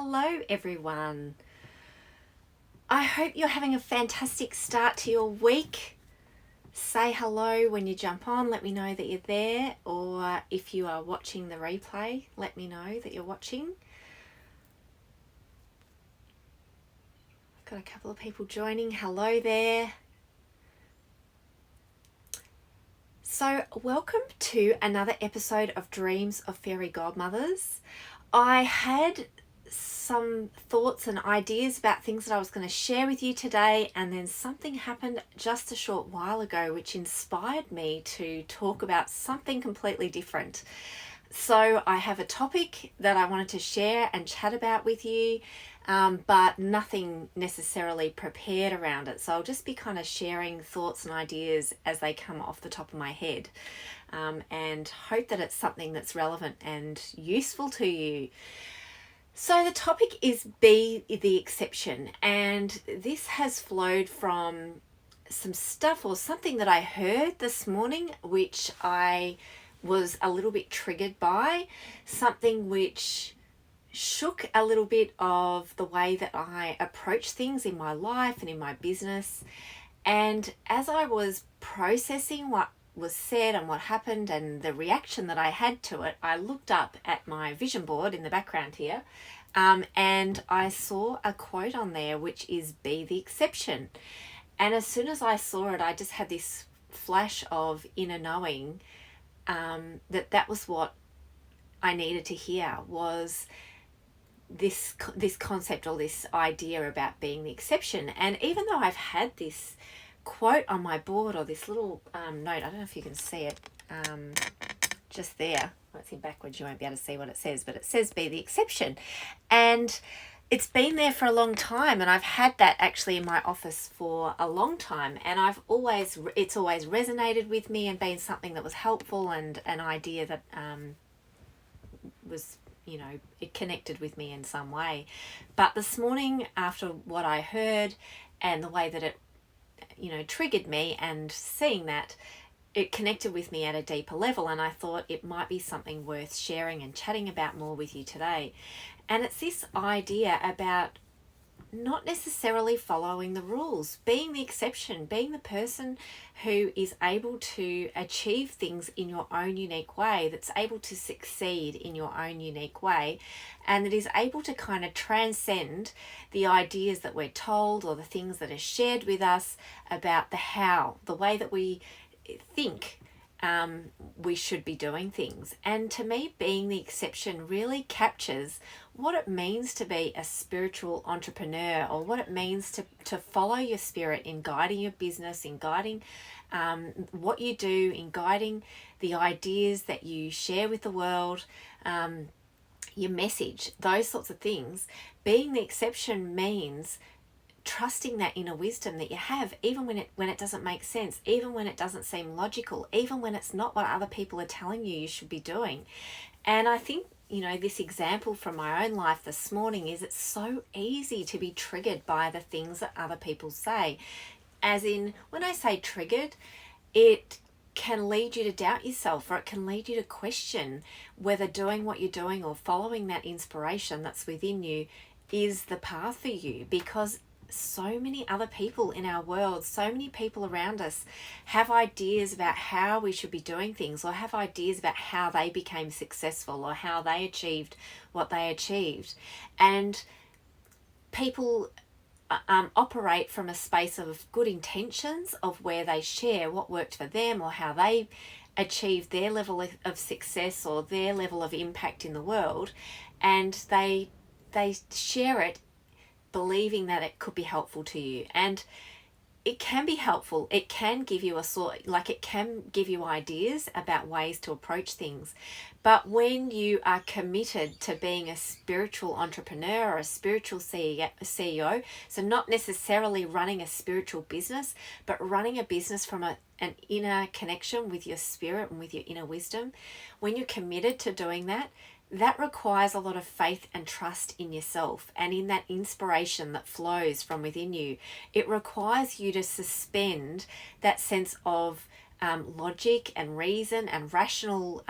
Hello everyone. I hope you're having a fantastic start to your week. Say hello when you jump on, let me know that you're there, or if you are watching the replay, let me know that you're watching. I've got a couple of people joining. Hello there. So welcome to another episode of Dreams of Fairy Godmothers. I had some thoughts and ideas about things that I was going to share with you today, and then something happened just a short while ago which inspired me to talk about something completely different. So I have a topic that I wanted to share and chat about with you, but nothing necessarily prepared around it. So I'll just be kind of sharing thoughts and ideas as they come off the top of my head, and hope that it's something that's relevant and useful to you. So the topic is Be the Exception, and this has flowed from some stuff or something that I heard this morning which I was a little bit triggered by, something which shook a little bit of the way that I approach things in my life and in my business. And as I was processing what was said and what happened and the reaction that I had to it, I looked up at my vision board in the background here, and I saw a quote on there which is "Be the exception." And as soon as I saw it, I just had this flash of inner knowing, that was what I needed to hear, was this concept or this idea about being the exception. And even though I've had this quote on my board, or this little note, I don't know if you can see it, just there. Well, it's in backwards, you won't be able to see what it says, but it says "Be the exception." And it's been there for a long time, and I've had that actually in my office for a long time, and it's always resonated with me and been something that was helpful, and an idea that was, it connected with me in some way. But this morning, after what I heard and the way that it triggered me, and seeing that, it connected with me at a deeper level, and I thought it might be something worth sharing and chatting about more with you today. And it's this idea about not necessarily following the rules, being the exception, being the person who is able to achieve things in your own unique way, that's able to succeed in your own unique way, and that is able to kind of transcend the ideas that we're told or the things that are shared with us about the way that we think we should be doing things. And to me, being the exception really captures what it means to be a spiritual entrepreneur, or what it means to follow your spirit in guiding your business, in guiding what you do, in guiding the ideas that you share with the world, your message, those sorts of things. Being the exception means trusting that inner wisdom that you have, even when it doesn't make sense, even when it doesn't seem logical, even when it's not what other people are telling you should be doing. And I think, this example from my own life this morning is, it's so easy to be triggered by the things that other people say. As in, when I say triggered, it can lead you to doubt yourself, or it can lead you to question whether doing what you're doing or following that inspiration that's within you is the path for you. Because so many other people in our world, so many people around us have ideas about how we should be doing things, or have ideas about how they became successful, or how they achieved what they achieved. And people operate from a space of good intentions, of where they share what worked for them, or how they achieved their level of success or their level of impact in the world, and they share it believing that it could be helpful to you. And it can be helpful. It can give you it can give you ideas about ways to approach things. But when you are committed to being a spiritual entrepreneur or a spiritual CEO, so not necessarily running a spiritual business, but running a business from an inner connection with your spirit and with your inner wisdom, when you're committed to doing that, that requires a lot of faith and trust in yourself and in that inspiration that flows from within you. It requires you to suspend that sense of logic and reason and rational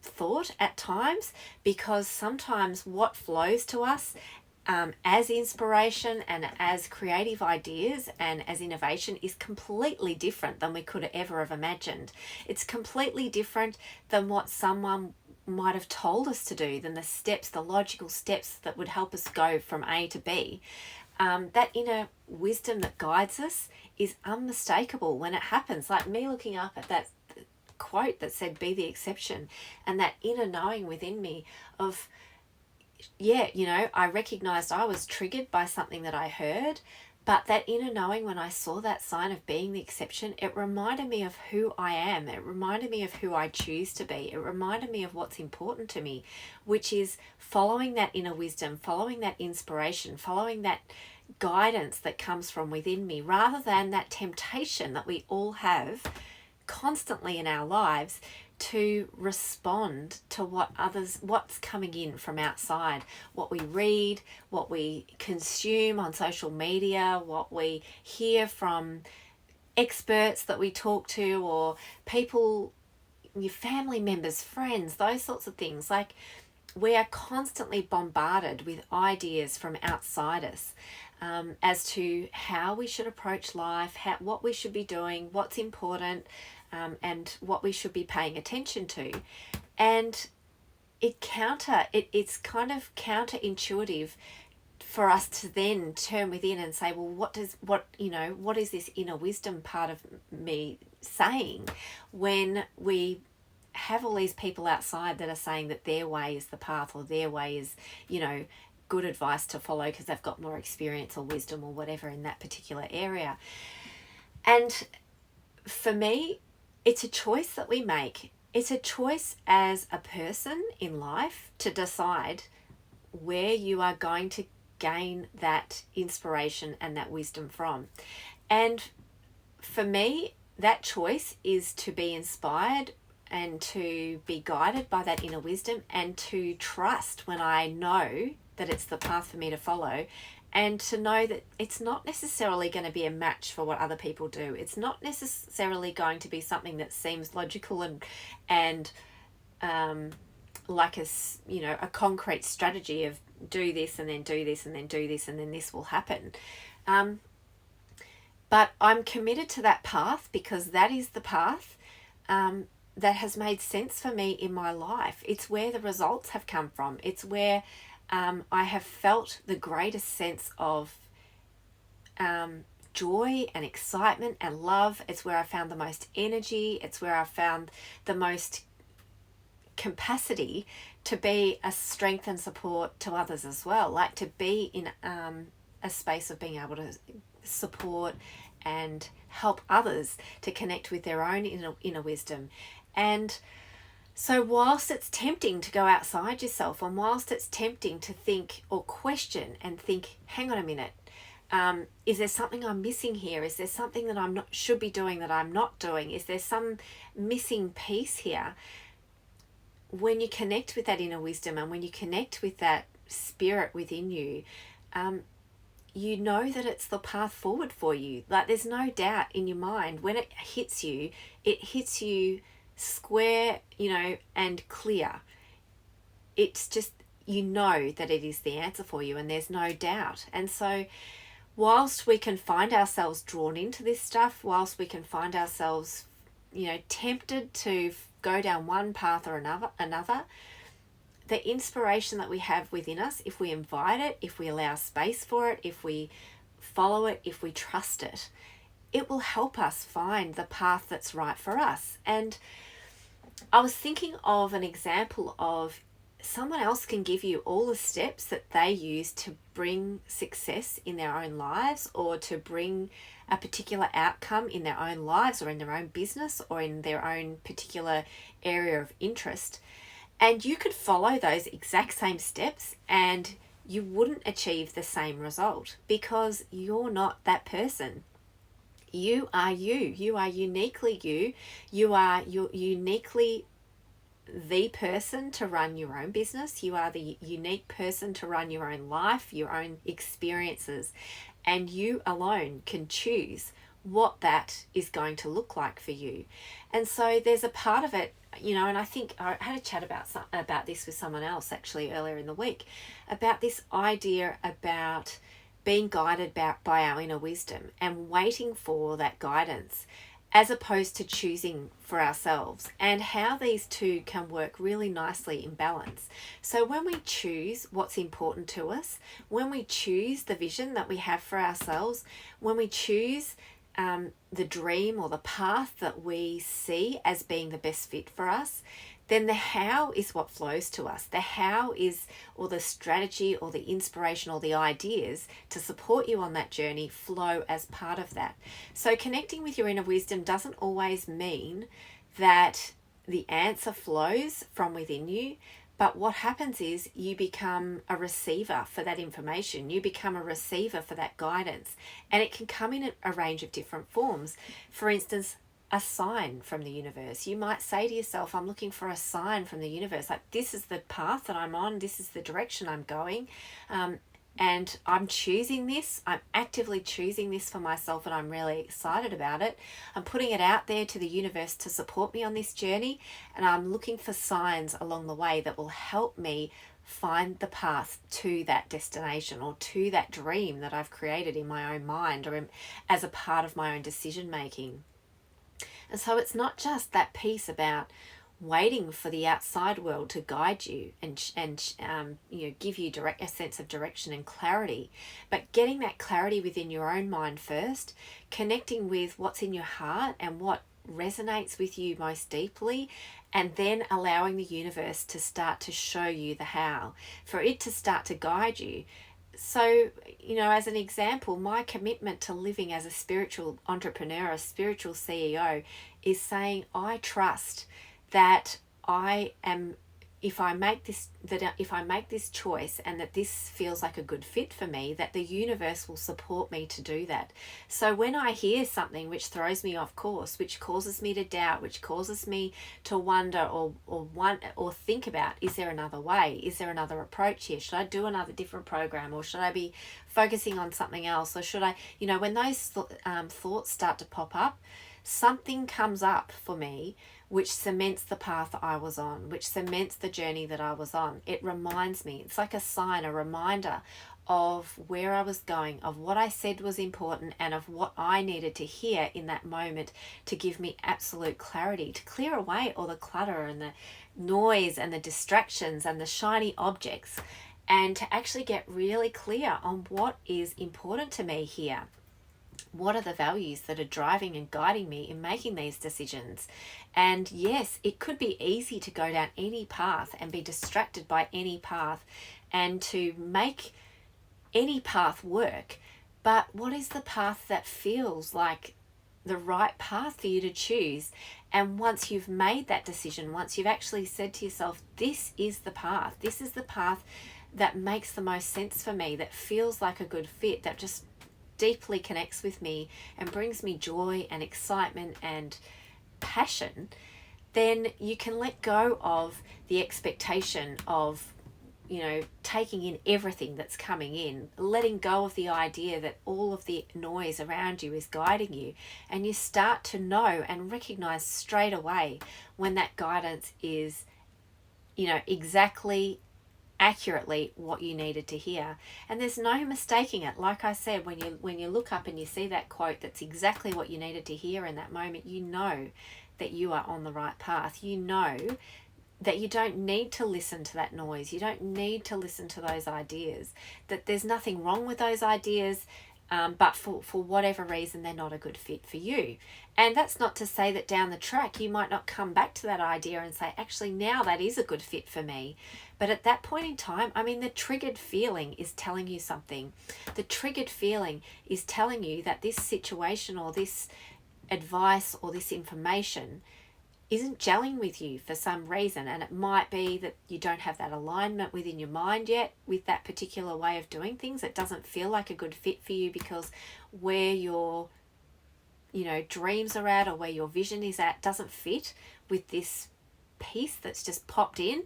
thought at times, because sometimes what flows to us as inspiration and as creative ideas and as innovation is completely different than we could ever have imagined. It's completely different than what someone might have told us to do, than the steps, the logical steps that would help us go from A to B. That inner wisdom that guides us is unmistakable when it happens. Like me looking up at that quote that said, "Be the exception," and that inner knowing within me of, yeah, I recognized I was triggered by something that I heard, but that inner knowing, when I saw that sign of being the exception, it reminded me of who I am. It reminded me of who I choose to be. It reminded me of what's important to me, which is following that inner wisdom, following that inspiration, following that guidance that comes from within me, rather than that temptation that we all have constantly in our lives to respond to what's coming in from outside, what we read, what we consume on social media, what we hear from experts that we talk to, or people, your family members, friends, those sorts of things. Like, we are constantly bombarded with ideas from outside us, as to how we should approach life, what we should be doing, what's important, and what we should be paying attention to. And it's kind of counterintuitive for us to then turn within and say, well, what is this inner wisdom part of me saying, when we have all these people outside that are saying that their way is the path, or their way is, good advice to follow because they've got more experience or wisdom or whatever in that particular area. And for me, it's a choice that we make. It's a choice as a person in life to decide where you are going to gain that inspiration and that wisdom from. And for me, that choice is to be inspired and to be guided by that inner wisdom, and to trust when I know that it's the path for me to follow, and to know that it's not necessarily going to be a match for what other people do. It's not necessarily going to be something that seems logical and like a concrete strategy of do this and then do this and then do this and then this will happen. But I'm committed to that path because that is the path that has made sense for me in my life. It's where the results have come from. It's where I have felt the greatest sense of joy and excitement and love. It's where I found the most energy. It's where I found the most capacity to be a strength and support to others as well. Like, to be in a space of being able to support and help others to connect with their own inner wisdom. And so whilst it's tempting to go outside yourself, and whilst it's tempting to think or question and think, hang on a minute, is there something I'm missing here? Is there something that should be doing that I'm not doing? Is there some missing piece here? When you connect with that inner wisdom, and when you connect with that spirit within you, you know that it's the path forward for you. Like, there's no doubt in your mind. When it hits you square, and clear. It's just, that it is the answer for you, and there's no doubt. And so whilst we can find ourselves drawn into this stuff, whilst we can find ourselves, tempted to go down one path or another, the inspiration that we have within us, if we invite it, if we allow space for it, if we follow it, if we trust it, it will help us find the path that's right for us. And I was thinking of an example of someone else can give you all the steps that they use to bring success in their own lives, or to bring a particular outcome in their own lives, or in their own business, or in their own particular area of interest. And you could follow those exact same steps and you wouldn't achieve the same result, because you're not that person. You are you. You are uniquely you. You are uniquely the person to run your own business. You are the unique person to run your own life, your own experiences. And you alone can choose what that is going to look like for you. And so there's a part of it and I think I had a chat about this with someone else actually earlier in the week, about this idea about being guided by our inner wisdom and waiting for that guidance, as opposed to choosing for ourselves, and how these two can work really nicely in balance. So when we choose what's important to us, when we choose the vision that we have for ourselves, when we choose the dream or the path that we see as being the best fit for us, then the how is what flows to us. The how is, or the strategy or the inspiration or the ideas to support you on that journey, flow as part of that. So connecting with your inner wisdom doesn't always mean that the answer flows from within you, but what happens is you become a receiver for that information. You become a receiver for that guidance, and it can come in a range of different forms. For instance, a sign from the universe. You might say to yourself, I'm looking for a sign from the universe, like this is the path that I'm on, this is the direction I'm going, and I'm choosing this. I'm actively choosing this for myself, and I'm really excited about it. I'm putting it out there to the universe to support me on this journey, and I'm looking for signs along the way that will help me find the path to that destination or to that dream that I've created in my own mind, or as a part of my own decision making. And so it's not just that piece about waiting for the outside world to guide you and give you a sense of direction and clarity, but getting that clarity within your own mind first, connecting with what's in your heart and what resonates with you most deeply, and then allowing the universe to start to show you the how, for it to start to guide you. So, as an example, my commitment to living as a spiritual entrepreneur, a spiritual CEO, is saying I trust that if I make this choice and that this feels like a good fit for me, that the universe will support me to do that. So when I hear something which throws me off course, which causes me to doubt, which causes me to wonder or think about, is there another way? Is there another approach here? Should I do another different program, or should I be focusing on something else? Or should I, when those thoughts start to pop up, something comes up for me which cements the path I was on, which cements the journey that I was on. It reminds me, it's like a sign, a reminder of where I was going, of what I said was important, and of what I needed to hear in that moment to give me absolute clarity, to clear away all the clutter and the noise and the distractions and the shiny objects, and to actually get really clear on what is important to me here. What are the values that are driving and guiding me in making these decisions? And yes, it could be easy to go down any path and be distracted by any path and to make any path work. But what is the path that feels like the right path for you to choose? And once you've made that decision, once you've actually said to yourself, this is the path that makes the most sense for me, that feels like a good fit, that just deeply connects with me and brings me joy and excitement and passion, then you can let go of the expectation of taking in everything that's coming in, letting go of the idea that all of the noise around you is guiding you, and you start to know and recognize straight away when that guidance is exactly accurately what you needed to hear. And there's no mistaking it. Like I said, when you look up and you see that quote that's exactly what you needed to hear in that moment, you know that you are on the right path. You know that you don't need to listen to that noise. You don't need to listen to those ideas, that there's nothing wrong with those ideas, but for whatever reason, they're not a good fit for you. And that's not to say that down the track, you might not come back to that idea and say, actually, now that is a good fit for me. But at that point in time, the triggered feeling is telling you something. The triggered feeling is telling you that this situation or this advice or this information isn't gelling with you for some reason. And it might be that you don't have that alignment within your mind yet with that particular way of doing things. It doesn't feel like a good fit for you because where your dreams are at or where your vision is at doesn't fit with this piece that's just popped in.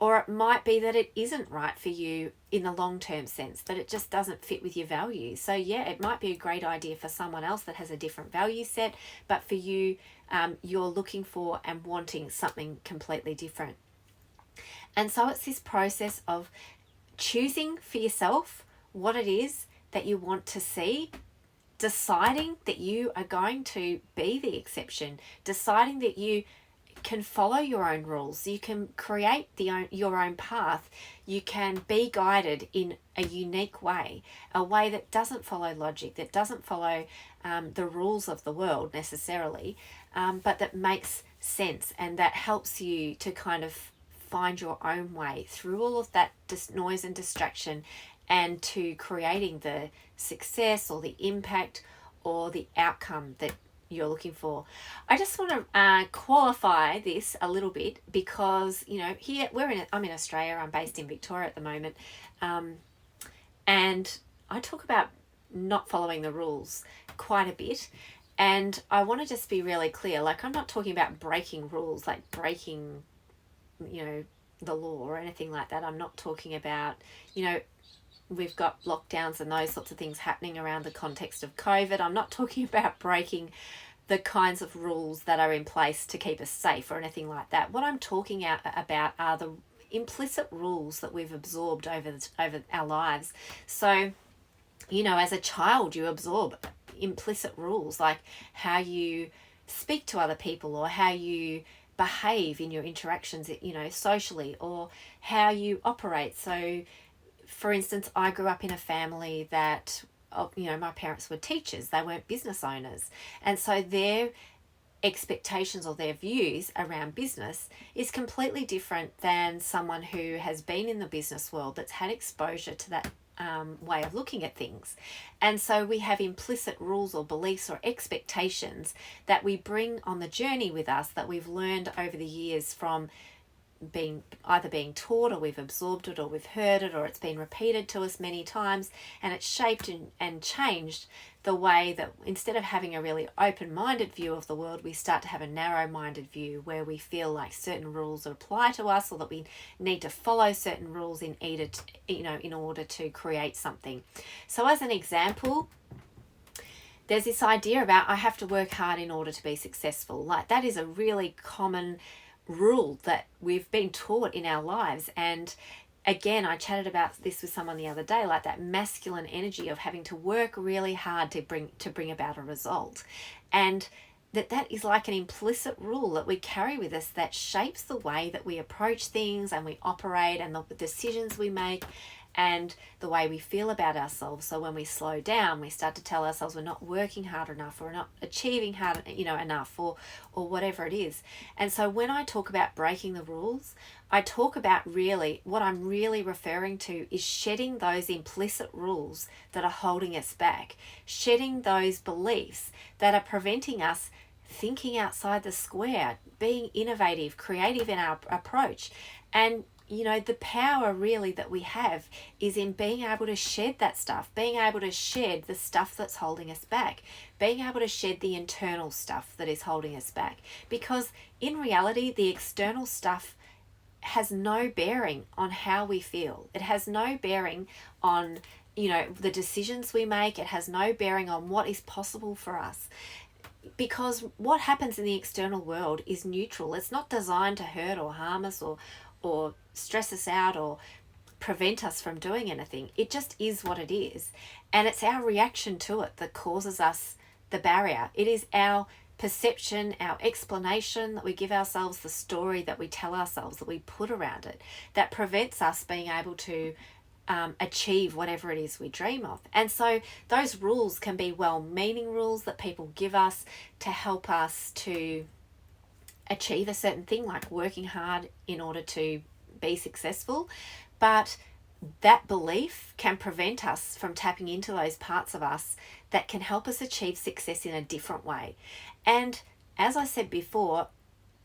Or it might be that it isn't right for you in the long-term sense, that it just doesn't fit with your values. So yeah, it might be a great idea for someone else that has a different value set, but for you, you're looking for and wanting something completely different. And so it's this process of choosing for yourself what it is that you want to see, deciding that you are going to be the exception, deciding that you can follow your own rules, you can create your own path, you can be guided in a unique way, a way that doesn't follow logic, that doesn't follow the rules of the world necessarily, but that makes sense and that helps you to kind of find your own way through all of that noise and distraction, and to creating the success or the impact or the outcome that you're looking for. I just want to qualify this a little bit because, you know, here I'm in Australia. I'm based in Victoria at the moment, and I talk about not following the rules quite a bit. And I want to just be really clear. Like, I'm not talking about breaking rules, like breaking, you know, the law or anything like that. I'm not talking about, you know, we've got lockdowns and those sorts of things happening around the context of COVID. I'm not talking about breaking the kinds of rules that are in place to keep us safe or anything like that. What I'm talking about are the implicit rules that we've absorbed over our lives. So, you know, as a child, you absorb implicit rules, like how you speak to other people or how you behave in your interactions, you know, socially, or how you operate. So, for instance, I grew up in a family that, you know, my parents were teachers, they weren't business owners. And so their expectations or their views around business is completely different than someone who has been in the business world, that's had exposure to that way of looking at things. And so we have implicit rules or beliefs or expectations that we bring on the journey with us, that we've learned over the years from being taught, or we've absorbed it, or we've heard it, or it's been repeated to us many times, and it's shaped and changed the way that instead of having a really open-minded view of the world, we start to have a narrow-minded view where we feel like certain rules apply to us, or that we need to follow certain rules in order to create something. So as an example, there's this idea about I have to work hard in order to be successful. Like, that is a really common rule that we've been taught in our lives. And again, I chatted about this with someone the other day, like that masculine energy of having to work really hard to bring about a result. And that is like an implicit rule that we carry with us that shapes the way that we approach things and we operate, and the decisions we make, and the way we feel about ourselves. So when we slow down, we start to tell ourselves we're not working hard enough, or we're not achieving hard, enough, or whatever it is. And so when I talk about breaking the rules, I talk about really what I'm really referring to is shedding those implicit rules that are holding us back, shedding those beliefs that are preventing us thinking outside the square, being innovative, creative in our approach. And you know, the power really that we have is in being able to shed that stuff, being able to shed the stuff that's holding us back, being able to shed the internal stuff that is holding us back. Because in reality, the external stuff has no bearing on how we feel. It has no bearing on, you know, the decisions we make. It has no bearing on what is possible for us. Because what happens in the external world is neutral. It's not designed to hurt or harm us or stress us out or prevent us from doing anything. It just is what it is. And it's our reaction to it that causes us the barrier. It is our perception, our explanation that we give ourselves, the story that we tell ourselves, that we put around it, that prevents us being able to achieve whatever it is we dream of. And so those rules can be well-meaning rules that people give us to help us to achieve a certain thing, like working hard in order to be successful. But that belief can prevent us from tapping into those parts of us that can help us achieve success in a different way. And as I said before,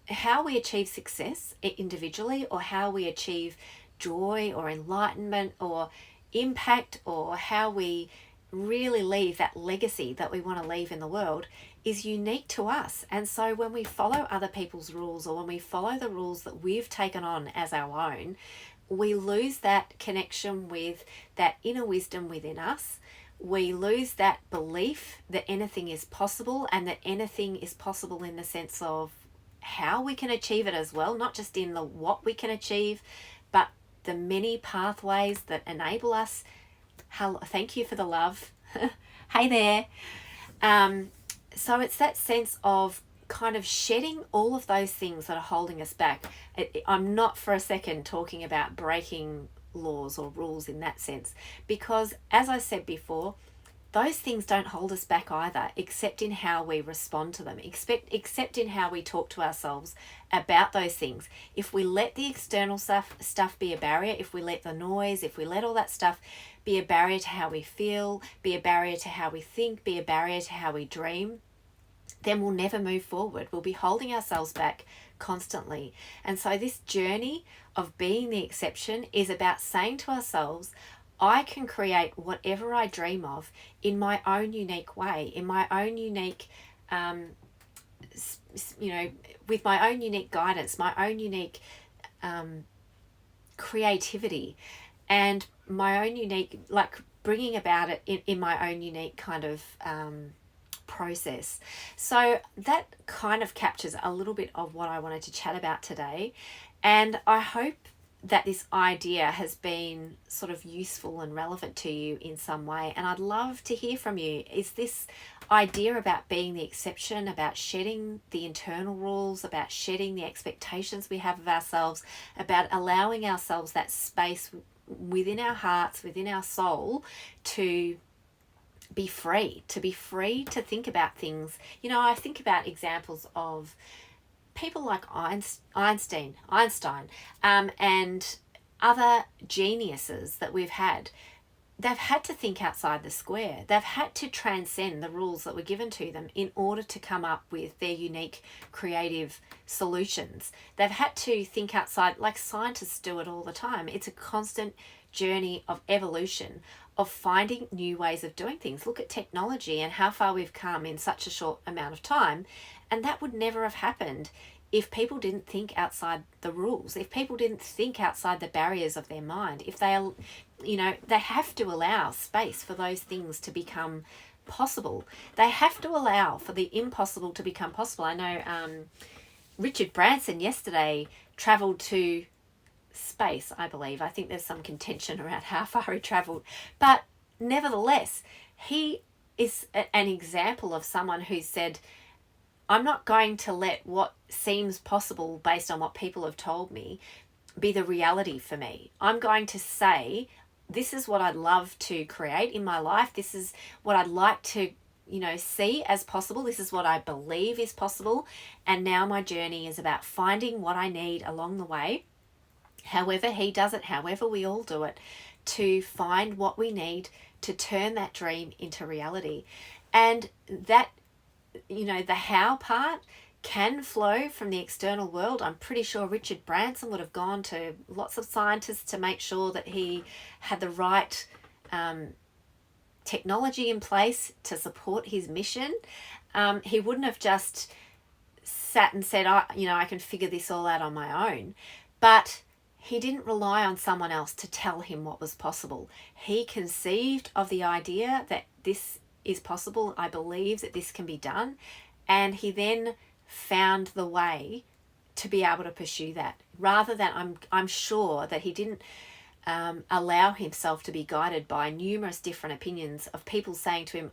how we achieve success individually, or how we achieve joy or enlightenment or impact, or how we really leave that legacy that we want to leave in the world is unique to us. And so when we follow other people's rules, or when we follow the rules that we've taken on as our own, we lose that connection with that inner wisdom within us. We lose that belief that anything is possible, and that anything is possible in the sense of how we can achieve it as well, not just in the what we can achieve, but the many pathways that enable us. Thank you for the love. Hey there. So it's that sense of kind of shedding all of those things that are holding us back. I'm not for a second talking about breaking laws or rules in that sense, because as I said before, those things don't hold us back either, except in how we respond to them, except in how we talk to ourselves about those things. If we let the external stuff be a barrier, if we let the noise, if we let all that stuff be a barrier to how we feel, be a barrier to how we think, be a barrier to how we dream, then we'll never move forward. We'll be holding ourselves back constantly. And so this journey of being the exception is about saying to ourselves, I can create whatever I dream of in my own unique way, in my own unique, with my own unique guidance, my own unique creativity, and my own unique, like bringing about it in my own unique kind of process. So that kind of captures a little bit of what I wanted to chat about today. And I hope that this idea has been sort of useful and relevant to you in some way. And I'd love to hear from you. Is this idea about being the exception, about shedding the internal rules, about shedding the expectations we have of ourselves, about allowing ourselves that space within our hearts, within our soul, to be free to think about things? You know, I think about examples of people like Einstein, and other geniuses that we've had. They've had to think outside the square. They've had to transcend the rules that were given to them in order to come up with their unique creative solutions. They've had to think outside, like scientists do it all the time. It's a constant journey of evolution, of finding new ways of doing things. Look at technology and how far we've come in such a short amount of time. And that would never have happened if people didn't think outside the rules, if people didn't think outside the barriers of their mind, if they have to allow space for those things to become possible. They have to allow for the impossible to become possible. I know Richard Branson yesterday travelled to space, I believe. I think there's some contention around how far he travelled. But nevertheless, he is an example of someone who said, I'm not going to let what seems possible based on what people have told me be the reality for me. I'm going to say, this is what I'd love to create in my life. This is what I'd like to, see as possible. This is what I believe is possible. And now my journey is about finding what I need along the way, however he does it, however we all do it, to find what we need to turn that dream into reality. And that, the how part can flow from the external world. I'm pretty sure Richard Branson would have gone to lots of scientists to make sure that he had the right technology in place to support his mission. He wouldn't have just sat and said, I can figure this all out on my own. But he didn't rely on someone else to tell him what was possible. He conceived of the idea that this is possible. I believe that this can be done. And he then found the way to be able to pursue that, rather than I'm sure that he didn't allow himself to be guided by numerous different opinions of people saying to him,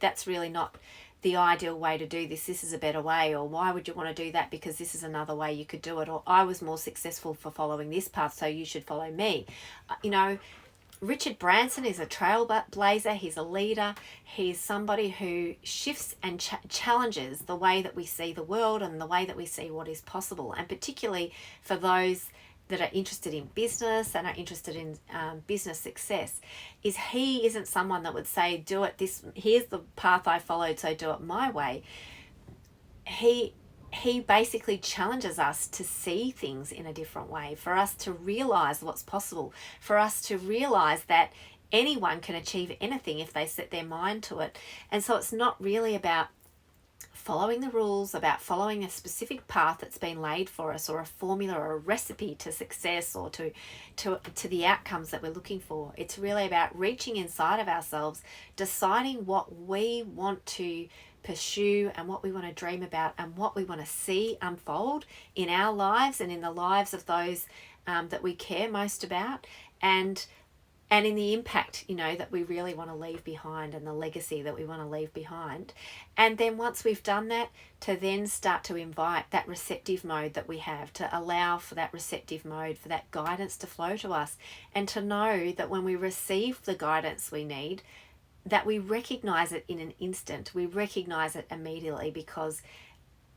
that's really not the ideal way to do this. This is a better way. Or why would you want to do that? Because this is another way you could do it. Or I was more successful for following this path, so you should follow me. Richard Branson is a trailblazer. He's a leader. He's somebody who shifts and challenges the way that we see the world and the way that we see what is possible. And particularly for those that are interested in business and are interested in business success, he isn't someone that would say, do it this, here's the path I followed, so do it my way. He basically challenges us to see things in a different way, for us to realize what's possible, for us to realize that anyone can achieve anything if they set their mind to it. And so it's not really about following the rules, about following a specific path that's been laid for us, or a formula or a recipe to success, or to the outcomes that we're looking for. It's really about reaching inside of ourselves, deciding what we want to pursue and what we want to dream about and what we want to see unfold in our lives and in the lives of those that we care most about, and in the impact, that we really want to leave behind, and the legacy that we want to leave behind. And then once we've done that, to then start to invite that receptive mode that we have, to allow for that receptive mode, for that guidance to flow to us, and to know that when we receive the guidance we need, that we recognize it in an instant. We recognize it immediately because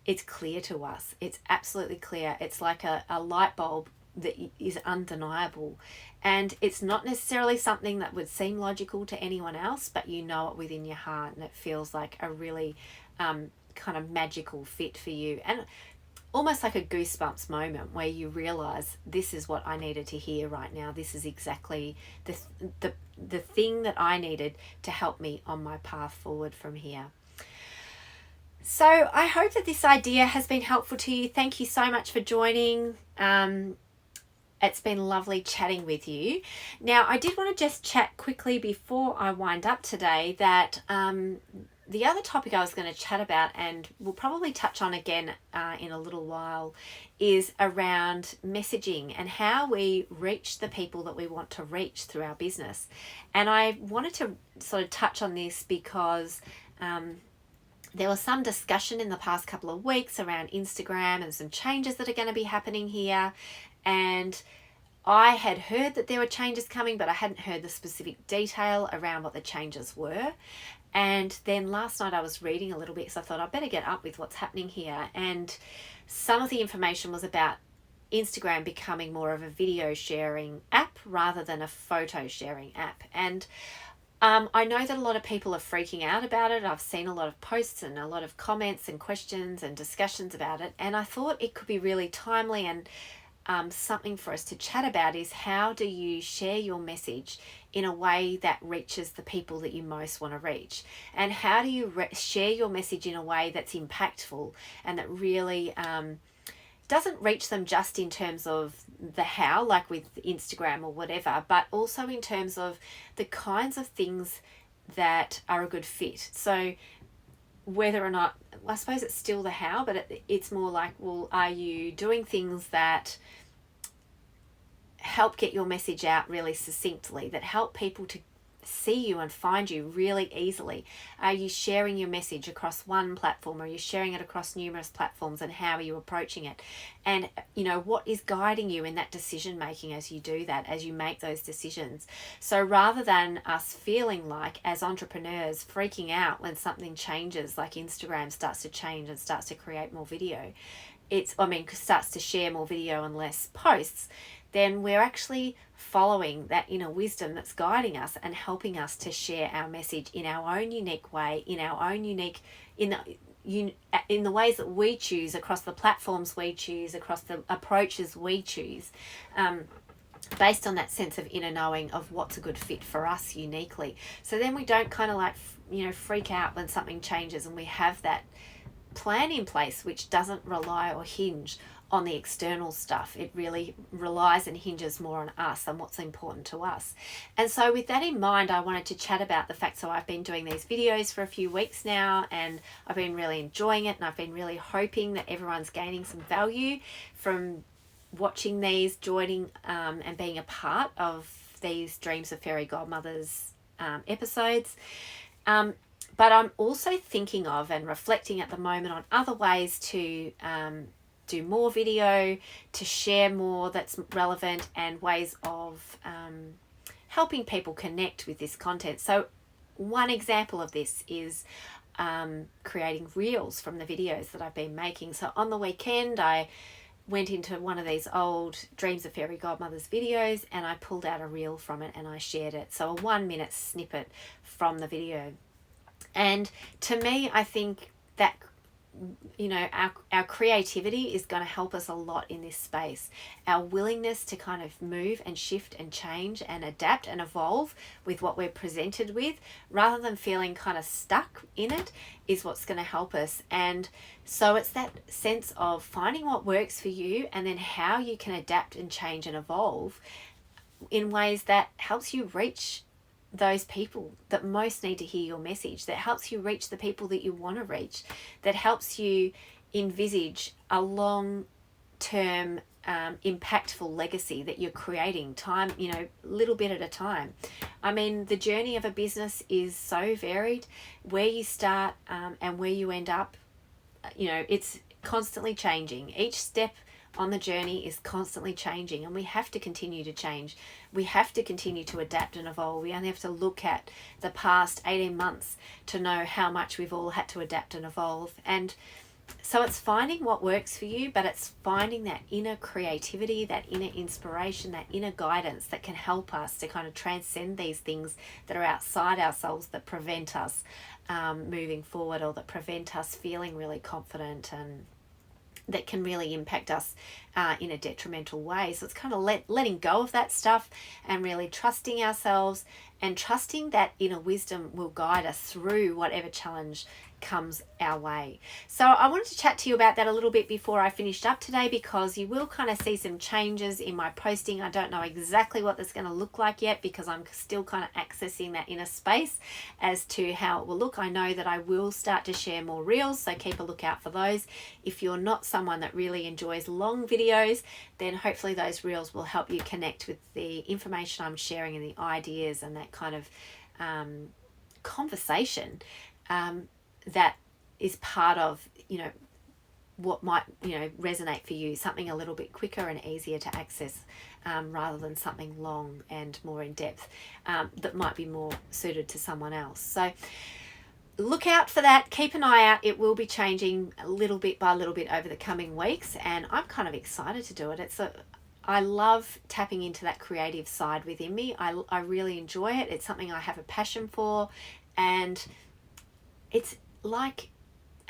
it's clear to us. It's absolutely clear. It's like a light bulb that is undeniable, and it's not necessarily something that would seem logical to anyone else, but you know it within your heart, and it feels like a really kind of magical fit for you, and almost like a goosebumps moment where you realize, this is what I needed to hear right now. This is exactly the thing that I needed to help me on my path forward from here. So I hope that this idea has been helpful to you. Thank you so much for joining. It's been lovely chatting with you. Now, I did want to just chat quickly before I wind up today that the other topic I was going to chat about, and we'll probably touch on again in a little while, is around messaging and how we reach the people that we want to reach through our business. And I wanted to sort of touch on this because there was some discussion in the past couple of weeks around Instagram and some changes that are going to be happening here. And I had heard that there were changes coming, but I hadn't heard the specific detail around what the changes were. And then last night I was reading a little bit, so I thought I'd better get up with what's happening here. And some of the information was about Instagram becoming more of a video sharing app rather than a photo sharing app. And I know that a lot of people are freaking out about it. I've seen a lot of posts and a lot of comments and questions and discussions about it. And I thought it could be really timely and something for us to chat about is, how do you share your message in a way that reaches the people that you most want to reach? And how do you share your message in a way that's impactful and that really doesn't reach them just in terms of the how, like with Instagram or whatever, but also in terms of the kinds of things that are a good fit. So whether or not, I suppose it's still the how, but it's more like, well, are you doing things that help get your message out really succinctly, that help people to see you and find you really easily? Are you sharing your message across one platform, or are you sharing it across numerous platforms, and how are you approaching it? And what is guiding you in that decision making as you do that, as you make those decisions? So rather than us feeling like, as entrepreneurs, freaking out when something changes, like Instagram starts to change and starts to create more video, starts to share more video and less posts, then we're actually following that inner wisdom that's guiding us and helping us to share our message in our own unique way, in our own unique, in the ways that we choose, across the platforms we choose, across the approaches we choose, based on that sense of inner knowing of what's a good fit for us uniquely. So then we don't kind of like, freak out when something changes, and we have that plan in place which doesn't rely or hinge on the external stuff. It really relies and hinges more on us and what's important to us. And so with that in mind, I wanted to chat about the fact, so I've been doing these videos for a few weeks now, and I've been really enjoying it, and I've been really hoping that everyone's gaining some value from watching these, joining and being a part of these Dreams of Fairy Godmothers episodes. But I'm also thinking of and reflecting at the moment on other ways to do more video, to share more that's relevant, and ways of helping people connect with this content. So one example of this is creating reels from the videos that I've been making. So on the weekend, I went into one of these old Dreams of Fairy Godmothers videos, and I pulled out a reel from it and I shared it. So a 1-minute snippet from the video. And to me, I think that our creativity is going to help us a lot in this space. Our willingness to kind of move and shift and change and adapt and evolve with what we're presented with, rather than feeling kind of stuck in it, is what's going to help us. And so it's that sense of finding what works for you, and then how you can adapt and change and evolve in ways that helps you reach those people that most need to hear your message, that helps you reach the people that you want to reach, that helps you envisage a long-term impactful legacy that you're creating, time, little bit at a time. I mean, the journey of a business is so varied. Where you start and where you end up, it's constantly changing. Each step on the journey is constantly changing, and we have to continue to change. We have to continue to adapt and evolve. We only have to look at the past 18 months to know how much we've all had to adapt and evolve. And so it's finding what works for you, but it's finding that inner creativity, that inner inspiration, that inner guidance that can help us to kind of transcend these things that are outside ourselves, that prevent us moving forward, or that prevent us feeling really confident, and that can really impact us in a detrimental way. So it's kind of letting go of that stuff and really trusting ourselves, and trusting that inner wisdom will guide us through whatever challenge comes our way. So I wanted to chat to you about that a little bit before I finished up today, because you will kind of see some changes in my posting. I don't know exactly what that's going to look like yet, because I'm still kind of accessing that inner space as to how it will look. I know that I will start to share more reels, so keep a lookout for those. If you're not someone that really enjoys long videos, then hopefully those reels will help you connect with the information I'm sharing and the ideas and that kind of conversation that is part of, what might, resonate for you, something a little bit quicker and easier to access, rather than something long and more in depth that might be more suited to someone else. So look out for that. Keep an eye out. It will be changing a little bit by little bit over the coming weeks, and I'm kind of excited to do it. I love tapping into that creative side within me. I really enjoy it. It's something I have a passion for, and it's like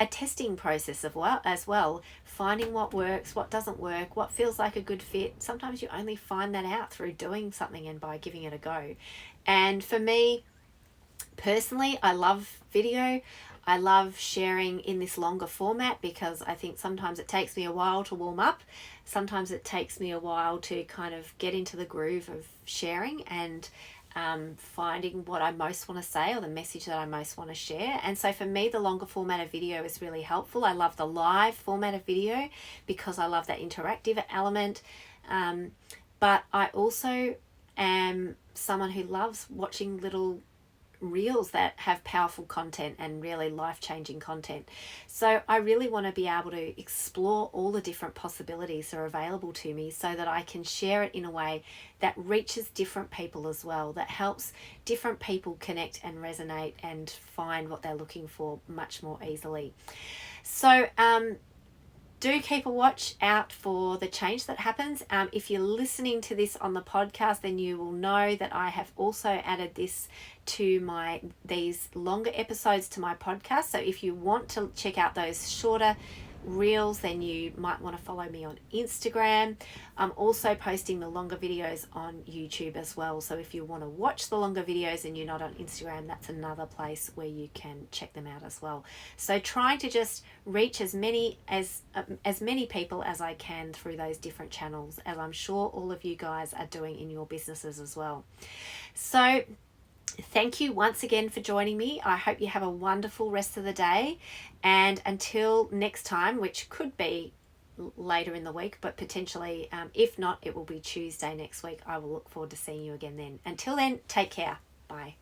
a testing process as well, finding what works, what doesn't work, what feels like a good fit. Sometimes you only find that out through doing something and by giving it a go. And for me personally, I love video. I love sharing in this longer format, because I think sometimes it takes me a while to warm up. Sometimes it takes me a while to kind of get into the groove of sharing and finding what I most want to say, or the message that I most want to share. And so for me, the longer format of video is really helpful. I love the live format of video because I love that interactive element. But I also am someone who loves watching little reels that have powerful content and really life-changing content. So I really want to be able to explore all the different possibilities that are available to me, so that I can share it in a way that reaches different people as well, that helps different people connect and resonate and find what they're looking for much more easily. So do keep a watch out for the change that happens. If you're listening to this on the podcast, then you will know that I have also added this to these longer episodes to my podcast. So if you want to check out those shorter reels, then you might want to follow me on Instagram. I'm also posting the longer videos on YouTube as well. So if you want to watch the longer videos and you're not on Instagram, that's another place where you can check them out as well. So trying to just reach as many people as I can through those different channels, as I'm sure all of you guys are doing in your businesses as well. So thank you once again for joining me. I hope you have a wonderful rest of the day. And until next time, which could be later in the week, but potentially, if not, it will be Tuesday next week. I will look forward to seeing you again then. Until then, take care. Bye.